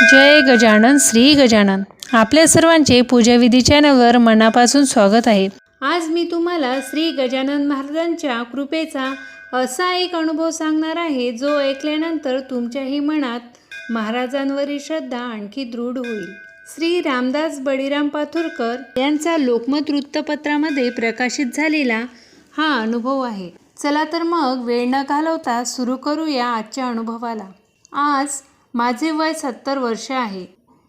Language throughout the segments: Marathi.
जय गजानन श्री गजानन. आपल्या सर्वांचे पूजाविधी चॅनलवर मनापासून स्वागत आहे. आज मी तुम्हाला श्री गजानन महाराजांच्या कृपेचा असा एक अनुभव सांगणार आहे जो ऐकल्यानंतर तुमच्याही मनात महाराजांवरील श्रद्धा आणखी दृढ होईल. श्री रामदास बळीराम पाथुरकर यांचा लोकमत वृत्तपत्रामध्ये प्रकाशित झालेला हा अनुभव आहे. चला तर मग वेळ न घालवता सुरू करूया आजच्या अनुभवाला. आज माझे वय 70 वर्ष आहे,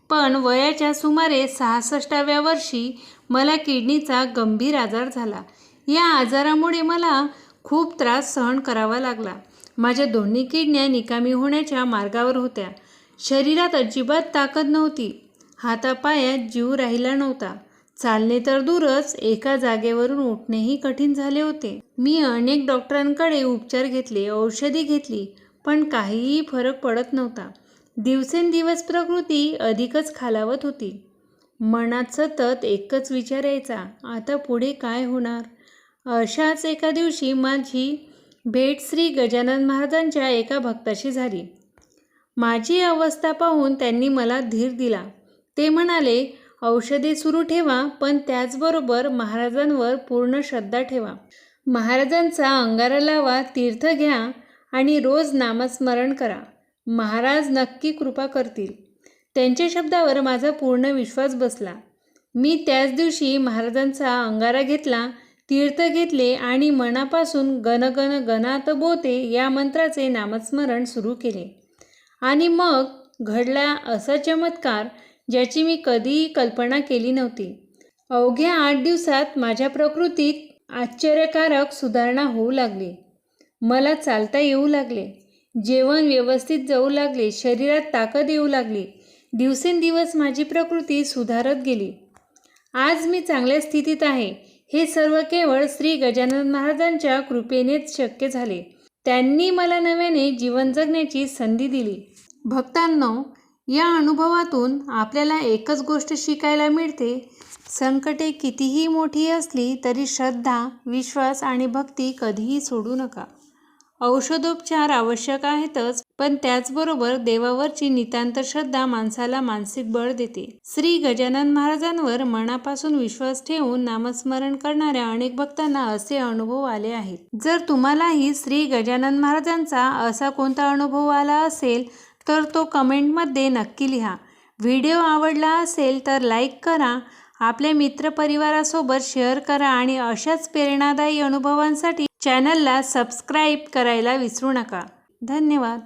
पण वयाच्या सुमारे 66व्या वर्षी मला किडनीचा गंभीर आजार झाला. या आजारामुळे मला खूप त्रास सहन करावा लागला. माझ्या दोन्ही किडन्या निकामी होण्याच्या मार्गावर होत्या. शरीरात अजिबात ताकद नव्हती. हातापायात जीव राहिला नव्हता. चालणे तर दूरच, एका जागेवरून उठणेही कठीण झाले होते. मी अनेक डॉक्टरांकडे उपचार घेतले, औषधी घेतली, पण काहीही फरक पडत नव्हता. दिवसेंदिवस प्रकृती अधिकच खालावत होती. मनात सतत एकच विचार यायचा, आता पुढे काय होणार. अशाच एका दिवशी माझी भेट श्री गजानन महाराजांच्या एका भक्ताशी झाली. माझी अवस्था पाहून त्यांनी मला धीर दिला. ते म्हणाले, औषधे सुरू ठेवा, पण त्याचबरोबर महाराजांवर पूर्ण श्रद्धा ठेवा. महाराजांचा अंगारा लावा, तीर्थ घ्या आणि रोज नामस्मरण करा. महाराज नक्की कृपा करतील. त्यांच्या शब्दावर माझा पूर्ण विश्वास बसला. मी त्याच दिवशी महाराजांचा अंगारा घेतला, तीर्थ घेतले आणि मनापासून गण गण गणात बोते या मंत्राचे नामस्मरण सुरू केले. आणि मग घडला असा चमत्कार ज्याची मी कधीही कल्पना केली नव्हती. अवघ्या 8 दिवसात माझ्या प्रकृतीत आश्चर्यकारक सुधारणा होऊ लागली. मला चालता येऊ लागले. जेवण व्यवस्थित जाऊ लागले. शरीरात ताकद येऊ लागली. दिवसेंदिवस माझी प्रकृती सुधारत गेली. आज मी चांगल्या स्थितीत आहे. हे सर्व केवळ श्री गजानन महाराजांच्या कृपेनेच शक्य झाले. त्यांनी मला नव्याने जीवन जगण्याची संधी दिली. भक्तांनो, या अनुभवातून आपल्याला एकच गोष्ट शिकायला मिळते. संकटे कितीही मोठी असली तरी श्रद्धा, विश्वास आणि भक्ती कधीही सोडू नका. औषधोपचार आवश्यक आहेतच, पण त्याचबरोबर देवावरची नितांत श्रद्धा माणसाला मानसिक बळ देते. श्री गजानन महाराजांवर मनापासून विश्वास ठेवून नामस्मरण करणाऱ्या अनेक भक्तांना असे अनुभव आले आहेत. जर तुम्हालाही श्री गजानन महाराजांचा असा कोणता अनुभव आला असेल तर तो कमेंटमध्ये नक्की लिहा. व्हिडिओ आवडला असेल तर लाईक करा, आपल्या मित्रपरिवारासोबत शेअर करा आणि अशाच प्रेरणादायी अनुभवांसाठी चॅनलला सबस्क्राईब करायला विसरू नका. धन्यवाद.